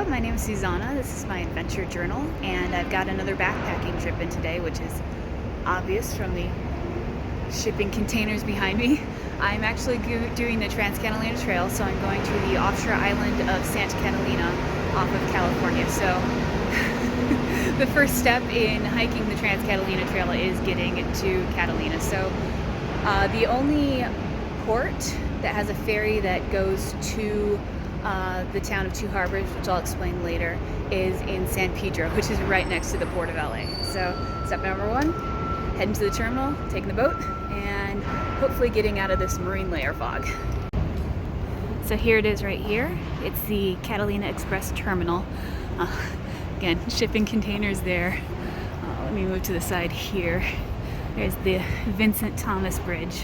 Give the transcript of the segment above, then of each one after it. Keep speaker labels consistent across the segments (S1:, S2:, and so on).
S1: Hello, my name is Susanna. This is my adventure journal, and I've got another backpacking trip in today, which is obvious from the shipping containers behind me. I'm actually doing the Trans Catalina Trail, so I'm going to the offshore island of Santa Catalina off of California. So the first step in hiking the Trans Catalina Trail is getting to Catalina. So the only port that has a ferry that goes to the town of Two Harbors, which I'll explain later, is in San Pedro, which is right next to the port of LA. So step number one, heading to the terminal, taking the boat, and hopefully getting out of this marine layer fog. So here it is right here. It's the Catalina Express terminal. Again, shipping containers there. Let me move to the side here. There's the Vincent Thomas Bridge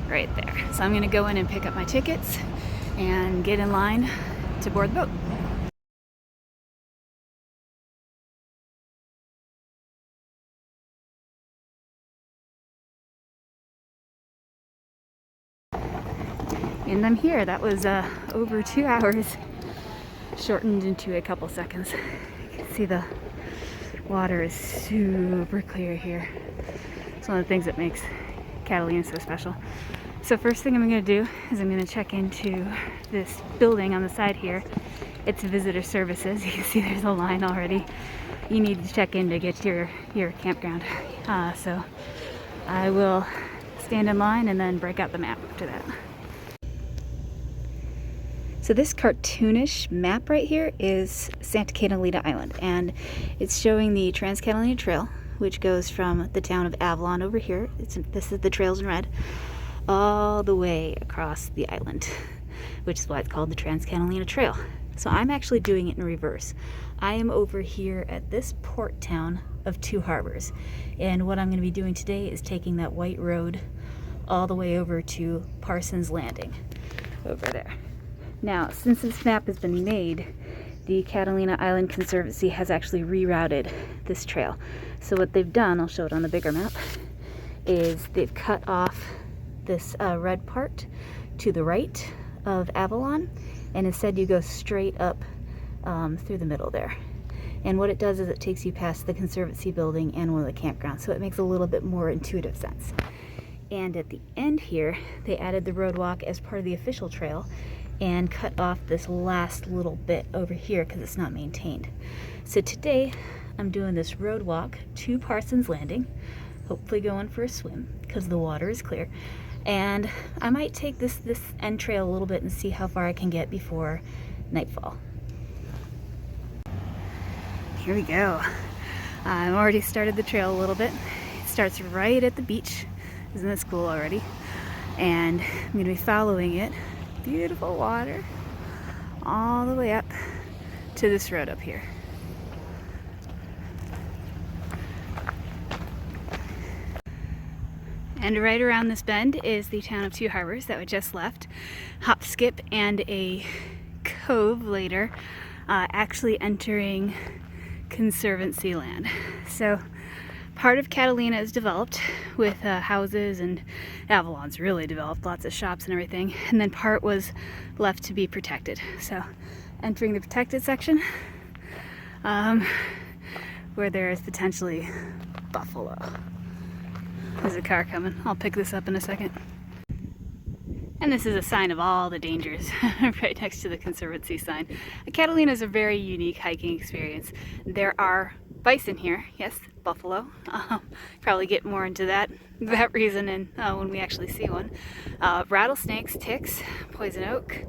S1: right there. So I'm gonna go in and pick up my tickets and get in line to board the boat. And I'm here. That was over 2 hours, shortened into a couple seconds. You can see the water is super clear here. It's one of the things that makes Catalina so special. So first thing I'm going to do is I'm going to check into this building on the side here. It's visitor services. You can see there's a line already. You need to check in to get to your campground. So I will stand in line and then break out the map after that. So this cartoonish map right here is Santa Catalina Island, and it's showing the Trans Catalina Trail, which goes from the town of Avalon over here. This is the trails in red, all the way across the island, which is why it's called the Trans Catalina Trail. So I'm actually doing it in reverse. I am over here at this port town of Two Harbors, and what I'm going to be doing today is taking that white road all the way over to Parsons Landing over there. Now, since this map has been made, the Catalina Island Conservancy has actually rerouted this trail. So what they've done, I'll show it on the bigger map, is they've cut off this red part to the right of Avalon, and instead you go straight up through the middle there. And what it does is it takes you past the Conservancy building and one of the campgrounds, so it makes a little bit more intuitive sense. And at the end here, they added the road walk as part of the official trail and cut off this last little bit over here because it's not maintained. So today I'm doing this road walk to Parsons Landing, hopefully going for a swim because the water is clear, and I might take this end trail a little bit and see how far I can get before nightfall. Here we go. I've already started the trail a little bit. It starts right at the beach. Isn't this cool already? And I'm going to be following it, beautiful water, all the way up to this road up here. And right around this bend is the town of Two Harbors that we just left. Hop, skip, and a cove later, actually entering Conservancy land. So part of Catalina is developed with houses, and Avalon's really developed, lots of shops and everything. And then part was left to be protected. So entering the protected section, where there is potentially buffalo. There's a car coming. I'll pick this up in a second. And this is a sign of all the dangers right next to the Conservancy sign. Catalina is a very unique hiking experience. There are bison here, yes, buffalo. Probably get more into that reason and when we actually see one. Rattlesnakes, ticks, poison oak.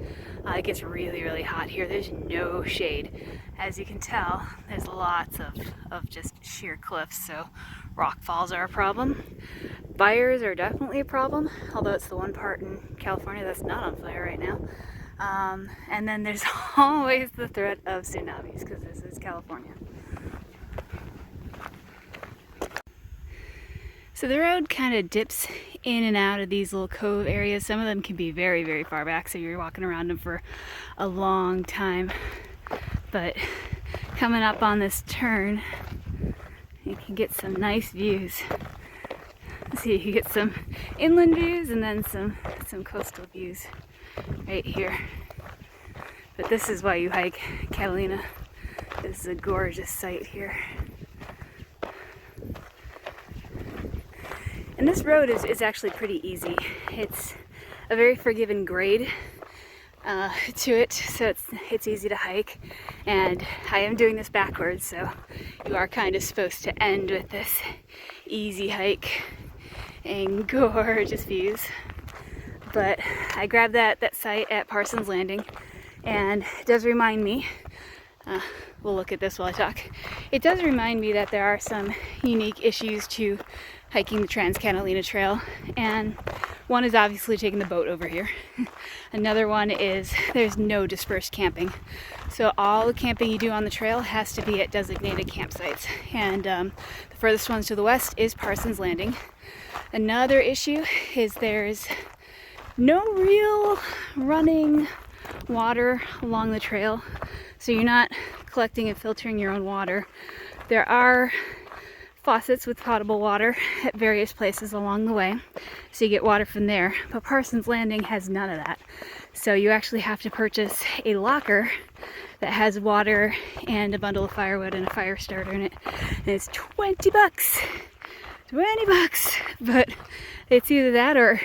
S1: It gets really, really hot here. There's no shade. As you can tell, there's lots of just sheer cliffs, so rock falls are a problem. Fires are definitely a problem, although it's the one part in California that's not on fire right now. And then there's always the threat of tsunamis, because this is California. So the road kind of dips in and out of these little cove areas. Some of them can be very, very far back, so you're walking around them for a long time. But coming up on this turn, you can get some nice views. So you can get some inland views and then some coastal views right here. But this is why you hike Catalina. This is a gorgeous site here. And this road is actually pretty easy. It's a very forgiving grade to it, so it's easy to hike. And I am doing this backwards, so you are kind of supposed to end with this easy hike and gorgeous views. But I grabbed that site at Parsons Landing, and it does remind me, we'll look at this while I talk, it does remind me that there are some unique issues to hiking the Trans Catalina Trail, and one is obviously taking the boat over here. Another one is there's no dispersed camping. So all the camping you do on the trail has to be at designated campsites, and the furthest ones to the west is Parsons Landing. Another issue is there's no real running water along the trail, so you're not collecting and filtering your own water. There are faucets with potable water at various places along the way, so you get water from there, but Parsons Landing has none of that. So you actually have to purchase a locker that has water and a bundle of firewood and a fire starter in it, and it's 20 bucks. 20 bucks, but it's either that or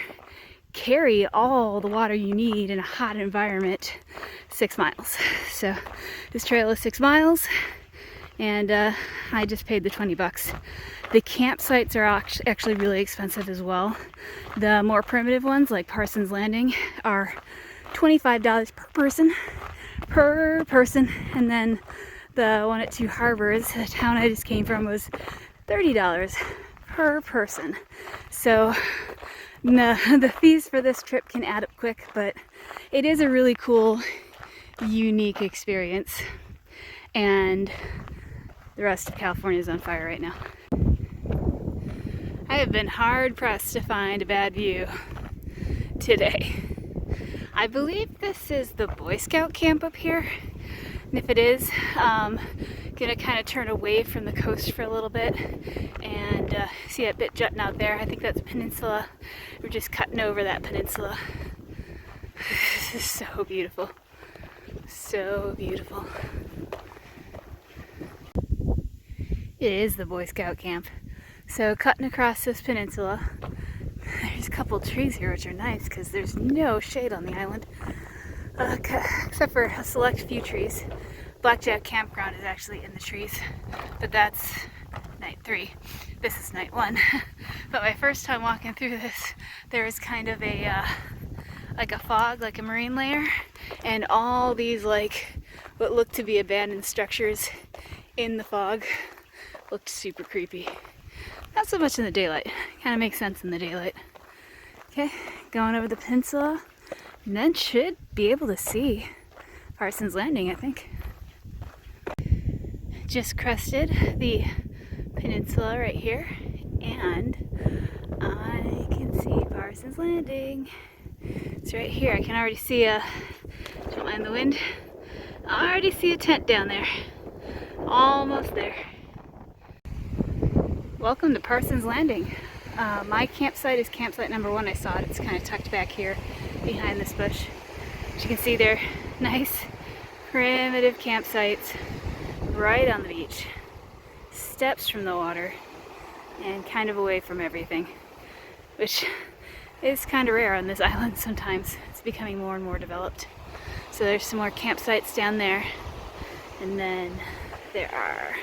S1: carry all the water you need in a hot environment 6 miles. So this trail is 6 miles, and I just paid the 20 bucks. The campsites are actually really expensive as well. The more primitive ones, like Parsons Landing, are $25 per person, and then the one at Two Harbors, the town I just came from, was $30 per person. So the fees for this trip can add up quick, but it is a really cool, unique experience. And the rest of California is on fire right now. I have been hard pressed to find a bad view today. I believe this is the Boy Scout camp up here, and if it is, gonna kind of turn away from the coast for a little bit, and see that bit jutting out there. I think that's a peninsula. We're just cutting over that peninsula. This is so beautiful, so beautiful. It is the Boy Scout camp. So cutting across this peninsula, there's a couple trees here which are nice because there's no shade on the island, except for a select few trees. Blackjack Campground is actually in the trees, but that's night 3. This is night 1. But my first time walking through this, there was kind of a like a fog, like a marine layer, and all these like what looked to be abandoned structures in the fog. Looked super creepy. Not so much in the daylight. Kind of makes sense in the daylight. Okay, going over the peninsula, and then should be able to see Parsons Landing, I think. Just crested the peninsula right here, and I can see Parsons Landing. It's right here. I can already see don't mind the wind, I already see a tent down there. Almost there. Welcome to Parsons Landing. My campsite is campsite number 1. I saw it. It's kind of tucked back here behind this bush. As you can see, they're nice, primitive campsites right on the beach. Steps from the water and kind of away from everything, which is kind of rare on this island sometimes. It's becoming more and more developed. So there's some more campsites down there, and then there are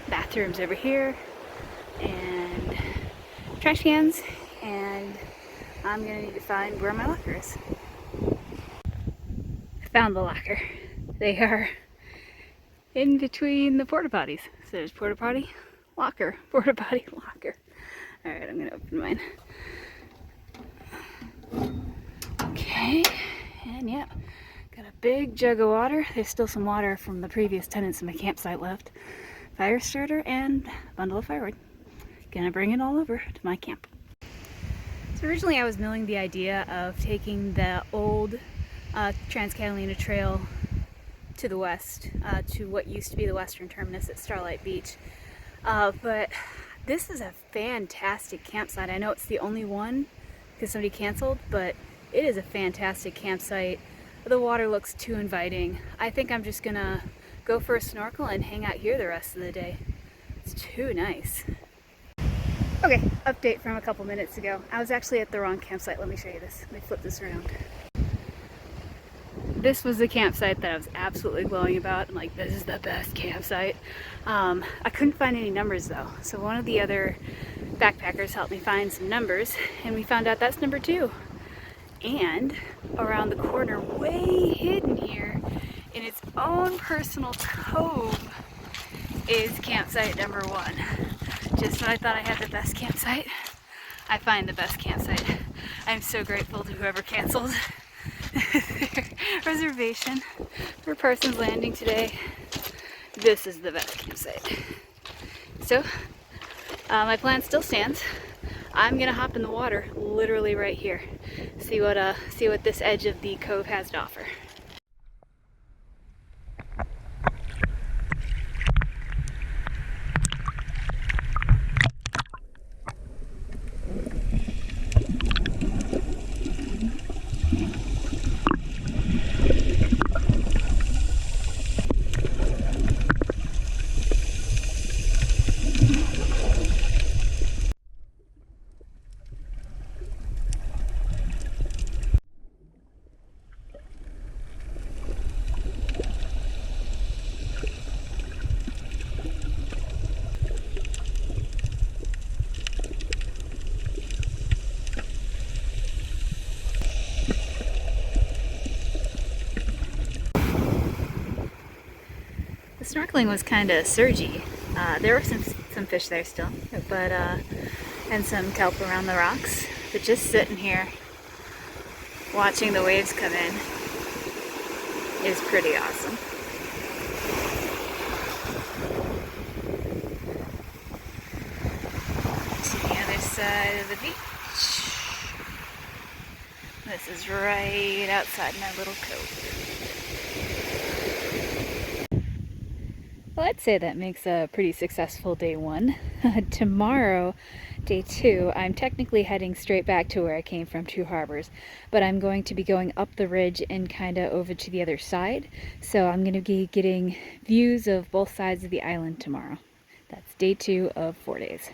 S1: bathrooms over here and trash cans, and I'm gonna need to find where my locker is. I found the locker. They are in between the porta potties. So there's porta potty, locker, porta potty, locker. Alright, I'm gonna open mine. Okay, and yeah, got a big jug of water. There's still some water from the previous tenants of my campsite left. Fire starter and a bundle of firewood. Gonna bring it all over to my camp. So originally I was milling the idea of taking the old Trans Catalina Trail to the west, to what used to be the western terminus at Starlight Beach. But this is a fantastic campsite. I know it's the only one because somebody canceled, but it is a fantastic campsite. the water looks too inviting. I think I'm just gonna go for a snorkel and hang out here the rest of the day. It's too nice. Okay, update from a couple minutes ago. I was actually at the wrong campsite. Let me show you this. Let me flip this around. This was the campsite that I was absolutely glowing about. I'm like, this is the best campsite. I couldn't find any numbers though. So one of the other backpackers helped me find some numbers, and we found out that's number 2. And around the corner, way hidden here, in its own personal cove, is campsite number 1. Just when I thought I had the best campsite, I find the best campsite. I'm so grateful to whoever canceled their reservation for Parsons Landing today. This is the best campsite. So, my plan still stands. I'm gonna hop in the water literally right here. See what this edge of the cove has to offer. The snorkeling was kind of surgy. There were some fish there still, but and some kelp around the rocks. But just sitting here, watching the waves come in, is pretty awesome. To the other side of the beach. This is right outside my little cove. Well, I'd say that makes a pretty successful day 1. Tomorrow, day 2, I'm technically heading straight back to where I came from, Two Harbors, but I'm going to be going up the ridge and kind of over to the other side. So I'm going to be getting views of both sides of the island tomorrow. That's day 2 of 4 days.